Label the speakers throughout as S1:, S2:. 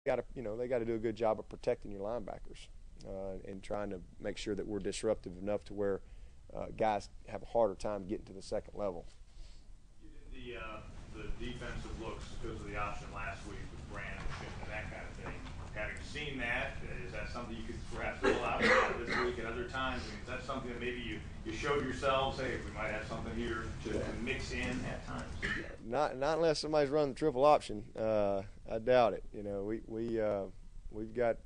S1: they got to do a good job of protecting your linebackers and trying to make sure that we're disruptive enough to where guys have a harder time getting to the second level.
S2: The defensive looks because of the option last week with Brand and that kind of thing. Having seen that, is that something you could perhaps roll out this week at other times? I mean, is that something that maybe you showed yourselves, hey, we might have something here to mix in at times?
S1: Not unless somebody's running the triple option. I doubt it. We've got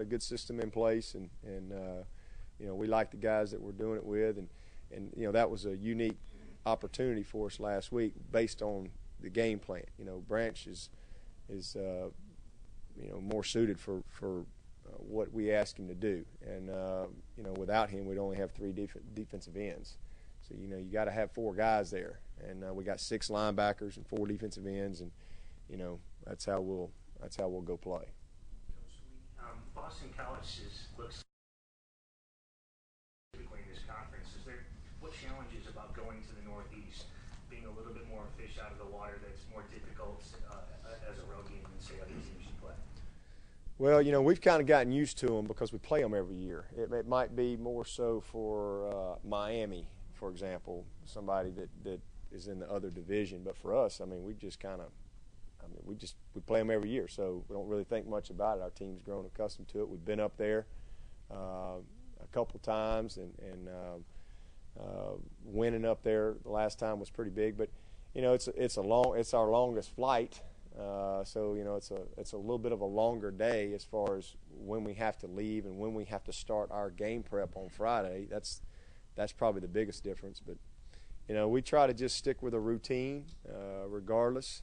S1: a good system in place, and we like the guys that we're doing it with, and that was a unique opportunity for us last week based on the game plan. Branch is more suited for what we ask him to do, and without him we'd only have 3 defensive ends. So you got to have 4 guys there, and we got 6 linebackers and 4 defensive ends, and that's how we'll go play.
S3: Boston College looks typically in this conference. What challenges about going to the Northeast, being a little bit more fish out of the water, that's more difficult as a road game than say other teams you play?
S1: Well, we've kind of gotten used to them because we play them every year. It might be more so for Miami, for example, somebody that is in the other division. But for us, we just kind of, we play them every year, so we don't really think much about it. Our team's grown accustomed to it. We've been up there a couple times, and winning up there the last time was pretty big. But it's our longest flight, so it's a little bit of a longer day as far as when we have to leave and when we have to start our game prep on Friday. That's probably the biggest difference. But we try to just stick with a routine, regardless.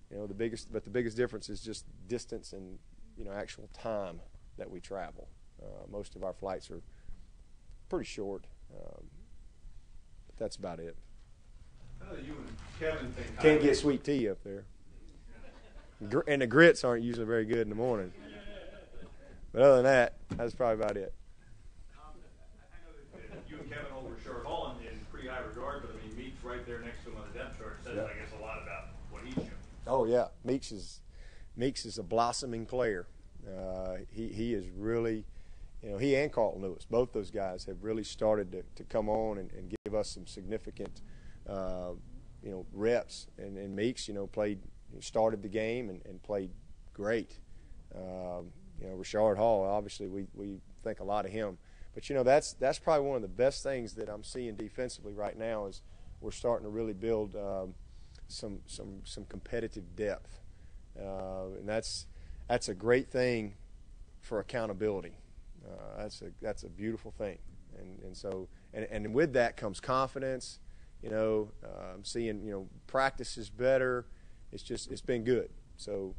S1: The biggest difference is just distance and actual time that we travel. Most of our flights are pretty short, but that's about it.
S2: You and Kevin think
S1: can't get sweet tea up there, and the grits aren't usually very good in the morning. But other than that, that's probably about it.
S2: I know that you and Kevin hold Rashard Hall in pretty high regard, but Meeks right there next to him on the depth chart says, I guess, a lot about what he's doing.
S1: Oh yeah, Meeks is a blossoming player. He is really, he and Carlton Lewis, both those guys have really started to come on and give us some significant, reps. And Meeks, started the game and played great. Rashard Hall, obviously we think a lot of him. But that's probably one of the best things that I'm seeing defensively right now is we're starting to really build some competitive depth, and that's a great thing for accountability. That's a beautiful thing, and with that comes confidence. I'm seeing practice is better. It's been good. So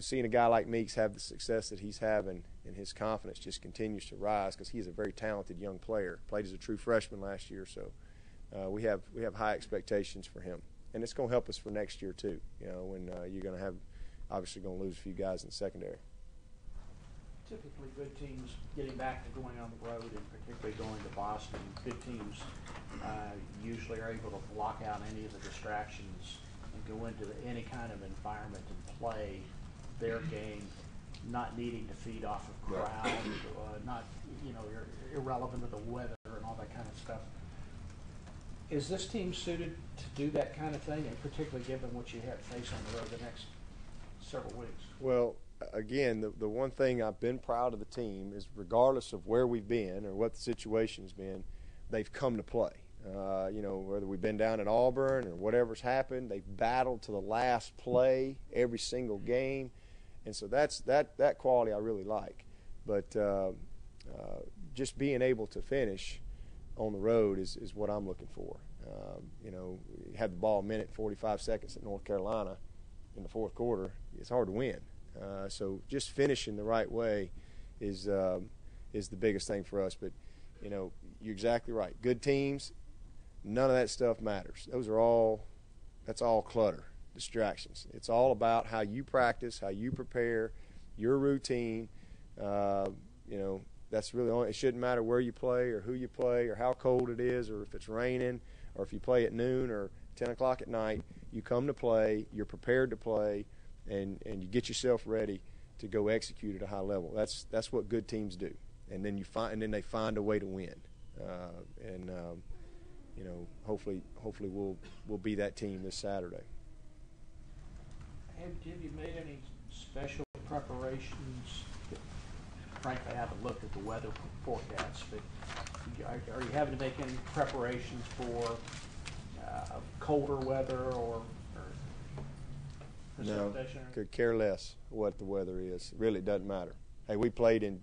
S1: seeing a guy like Meeks have the success that he's having, and his confidence just continues to rise because he's a very talented young player. Played as a true freshman last year, so. We have high expectations for him, and it's going to help us for next year too. When you're going to have obviously going to lose a few guys in the secondary.
S4: Typically, good teams getting back to going on the road, and particularly going to Boston, good teams usually are able to block out any of the distractions and go into any kind of environment and play their game, not needing to feed off of crowd, not you're irrelevant to the weather and all that kind of stuff. Is this team suited to do that kind of thing, and particularly given what you have to face on the road the next several weeks?
S1: Well, again, the one thing I've been proud of the team is regardless of where we've been or what the situation's been, they've come to play. Whether we've been down at Auburn or whatever's happened, they've battled to the last play every single game. And so that quality I really like. But just being able to finish on the road is what I'm looking for. Had the ball a minute 45 seconds at North Carolina in the fourth quarter, it's hard to win. So just finishing the right way is the biggest thing for us. But you're exactly right. Good teams, none of that stuff matters. That's all clutter, distractions. It's all about how you practice, how you prepare, your routine. That's really only. It shouldn't matter where you play or who you play or how cold it is or if it's raining or if you play at noon or 10 o'clock at night. You come to play. You're prepared to play, and you get yourself ready to go execute at a high level. That's what good teams do. And then they find a way to win. Hopefully we'll be that team this Saturday.
S4: Have you made any special preparations? Frankly, I haven't looked at the weather forecasts, but are you having to make any preparations for colder weather or
S1: No,
S4: precipitation?
S1: could care less what the weather is. Really, it doesn't matter. Hey, we played in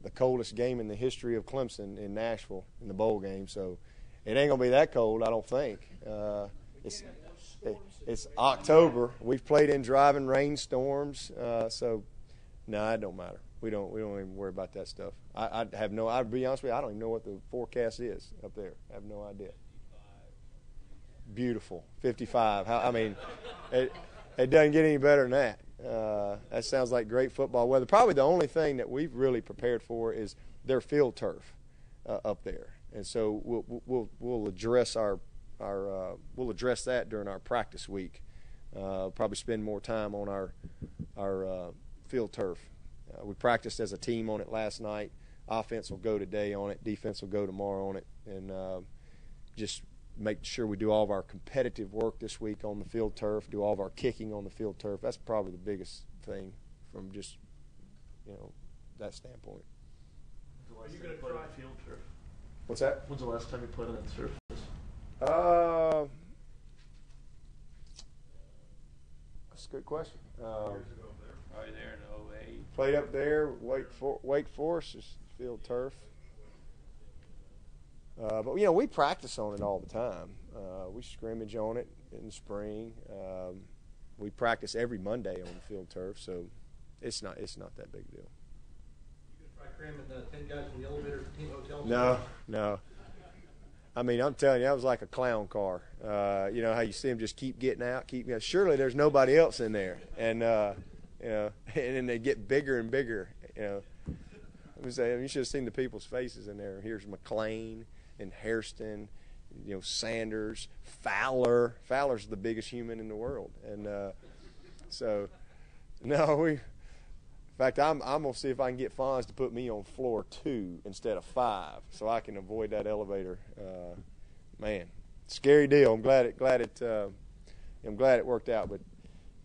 S1: the coldest game in the history of Clemson in Nashville in the bowl game, so it ain't gonna be that cold, I don't think. It's October. We've played in driving rainstorms, so no, it don't matter. We don't even worry about that stuff. I'll be honest with you, I don't even know what the forecast is up there. I have no idea. Beautiful, 55. It doesn't get any better than that. That sounds like great football weather. Probably the only thing that we've really prepared for is their field turf up there, and so we'll address we'll address that during our practice week. Probably spend more time on our field turf. We practiced as a team on it last night. Offense will go today on it. Defense will go tomorrow on it, and just make sure we do all of our competitive work this week on the field turf, do all of our kicking on the field turf. That's probably the biggest thing from just, that standpoint.
S5: Are you going to play on the field turf?
S1: What's that?
S5: When's the last time you played on that surface?
S1: That's a good question.
S5: Probably there in 08.
S1: Played up there. Wake Forest is field turf. But we practice on it all the time. We scrimmage on it in the spring. We practice every Monday on the field turf, so it's not that big a deal.
S6: You gonna try cramming 10 guys in the elevator at team hotels?
S1: No. I'm telling you, that was like a clown car. You know how you see them just keep getting out, surely there's nobody else in there, and and then they get bigger and bigger. I'm saying, you should have seen the people's faces in there. Here's McLean and Hairston, Sanders, Fowler. Fowler's the biggest human in the world, and in fact, I'm gonna see if I can get Fonz to put me on floor 2 instead of 5, so I can avoid that elevator. Man, scary deal. I'm glad it worked out, but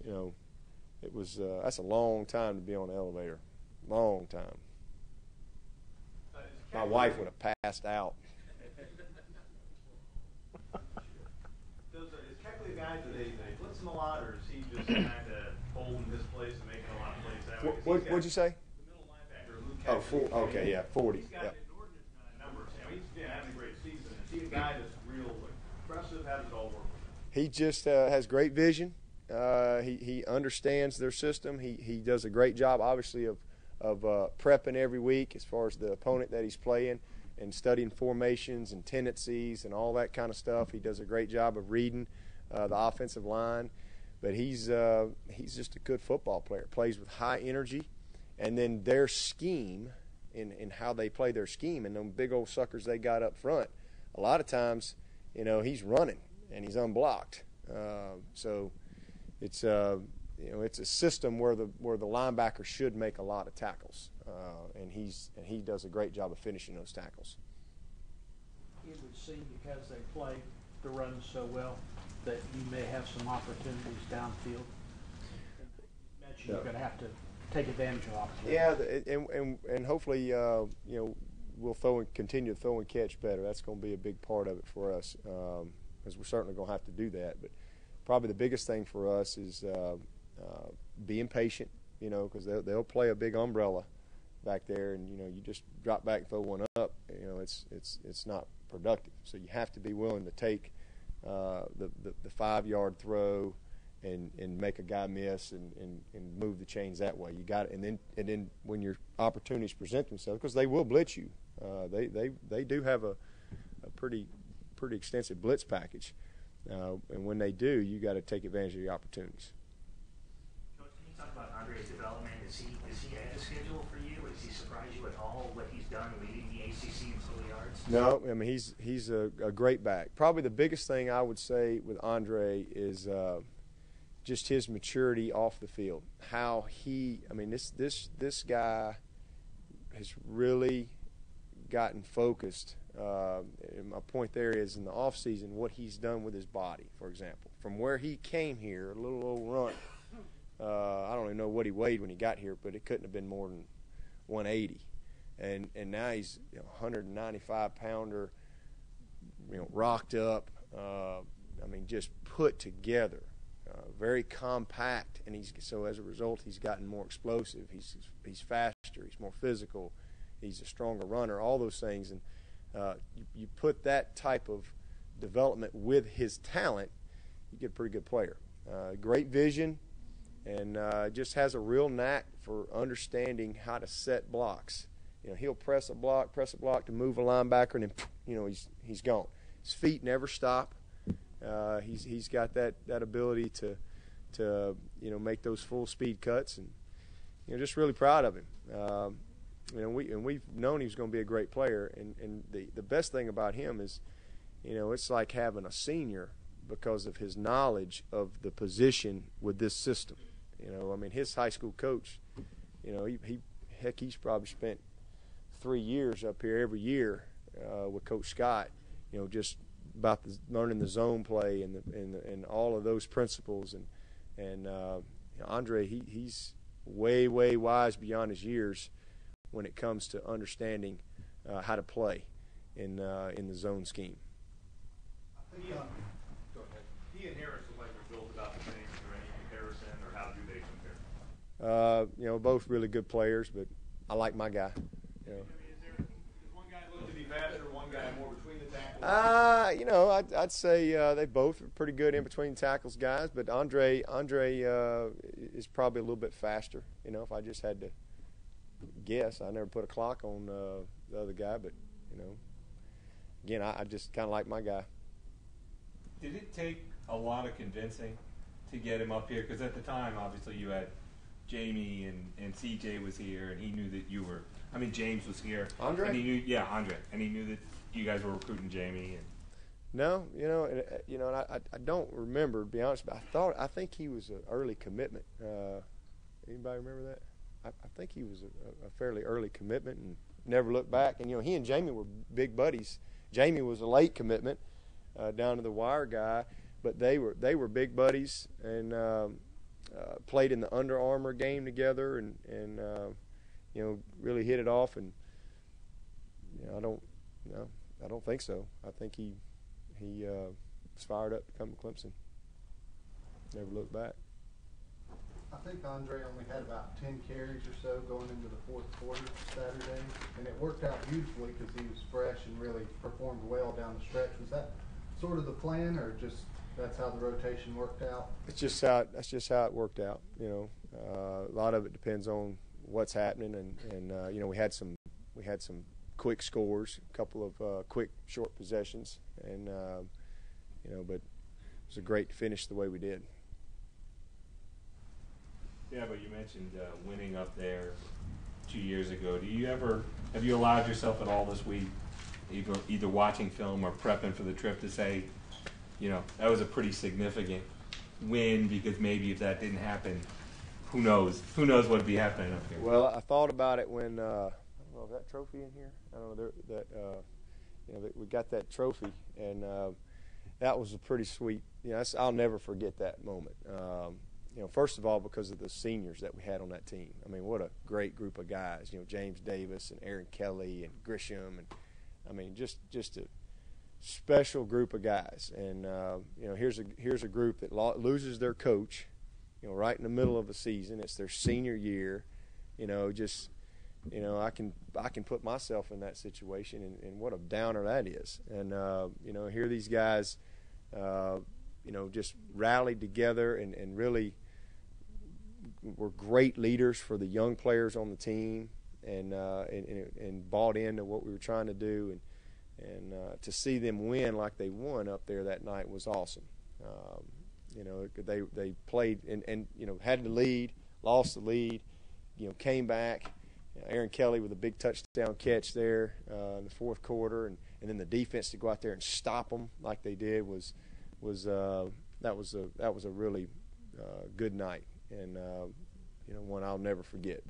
S1: it was that's a long time to be on the elevator, long time. My wife would have passed out.
S2: Is Keckley a guy that they blitz him a lot, or is he just kind of holding his place and making a lot of plays that way?
S1: What'd you say?
S2: The middle linebacker, Luke Keckley.
S1: Okay, yeah, 40.
S2: He's got inordinate numbers. He's having a great season. Is he a guy that's real impressive? How does it all work?
S1: He just has great vision. He understands their system. He does a great job, obviously, of prepping every week as far as the opponent that he's playing and studying formations and tendencies and all that kind of stuff. He does a great job of reading the offensive line, but he's just a good football player. Plays with high energy, and then their scheme in how they play their scheme and them big old suckers they got up front. A lot of times, he's running and he's unblocked. So it's it's a system where the linebacker should make a lot of tackles, and he does a great job of finishing those tackles.
S4: It would seem because they play the run so well that you may have some opportunities downfield. You're going to have to take advantage of opportunities.
S1: Yeah, and hopefully we'll continue to throw and catch better. That's going to be a big part of it for us, because we're certainly going to have to do that. But probably the biggest thing for us is being patient, because they'll play a big umbrella back there, and you just drop back and throw one up. It's not productive. So you have to be willing to take the 5-yard throw and make a guy miss and move the chains that way. You got it, and then when your opportunities present themselves, because they will blitz you. They do have a pretty extensive blitz package, and when they do, you got to take advantage of the opportunities.
S3: Coach, can you talk about Andre's development? Is he ahead of schedule for you? Has he surprised you at all? What he's done leading the ACC in total yards?
S1: No, he's a great back. Probably the biggest thing I would say with Andre is just his maturity off the field. How he, I mean, this guy has really gotten focused. And my point there is in the off season, what he's done with his body, for example, from where he came here, a little old runt. I don't even know what he weighed when he got here, but it couldn't have been more than 180. And now he's 195 pounder, rocked up. I mean, just put together, very compact, and so as a result, he's gotten more explosive. He's faster. He's more physical. He's a stronger runner. All those things, and you put that type of development with his talent, you get a pretty good player. Great vision, and just has a real knack for understanding how to set blocks. He'll press a block to move a linebacker, and then he's gone. His feet never stop. He's got that ability to make those full speed cuts, and just really proud of him. We've known he was going to be a great player, and the best thing about him is, it's like having a senior because of his knowledge of the position with this system. His high school coach, he's probably spent 3 years up here every year with Coach Scott, just about learning the zone play and all of those principles. And Andre, he's way wise beyond his years when it comes to understanding how to play in the zone scheme.
S2: Go ahead. He and Harris look like they're built about the same. Is there any comparison, or how do they compare?
S1: Both really good players, but I like my guy.
S2: Does one guy look to be faster, one guy more between the tackles?
S1: I'd say they both are pretty good in between tackles guys, but Andre is probably a little bit faster. If I just had to guess, I never put a clock on the other guy, but again, I just kind of like my guy.
S7: Did it take a lot of convincing to get him up here? Because at the time, obviously, you had Jamie and CJ was here, and he knew that you were. James was here.
S1: Andre?
S7: And he knew, Andre, and he knew that you guys were recruiting Jamie.
S1: No, I don't remember, to be honest, but I think he was an early commitment. Anybody remember that? I think he was a fairly early commitment and never looked back. And he and Jamie were big buddies. Jamie was a late commitment, down to the wire guy, but they were big buddies and played in the Under Armour game together and really hit it off. And I don't think so. I think he was fired up to come to Clemson. Never looked back.
S8: I think Andre only had about 10 carries or so going into the fourth quarter Saturday, and it worked out beautifully because he was fresh and really performed well down the stretch. Was that sort of the plan, or just that's how the rotation worked out?
S1: That's just how it worked out. A lot of it depends on what's happening, and we had some quick scores, a couple of quick short possessions, and but it was a great to finish the way we did.
S7: Yeah, but you mentioned winning up there 2 years ago. Have you allowed yourself at all this week, either watching film or prepping for the trip, to say, that was a pretty significant win, because maybe if that didn't happen, who knows what would be happening up here?
S1: Well, I thought about it when I don't know, is that trophy in here? I don't know that we got that trophy, and that was a pretty sweet. I'll never forget that moment. First of all, because of the seniors that we had on that team. What a great group of guys. James Davis and Aaron Kelly and Grisham, and just a special group of guys. And here's a group that loses their coach, right in the middle of a season. It's their senior year. I can put myself in that situation, and what a downer that is. And here these guys, just rallied together and really were great leaders for the young players on the team, and bought into what we were trying to do, and to see them win like they won up there that night was awesome. They played and had the lead, lost the lead, came back. Aaron Kelly with a big touchdown catch there in the fourth quarter, and then the defense to go out there and stop them like they did was a really good night, and one I'll never forget.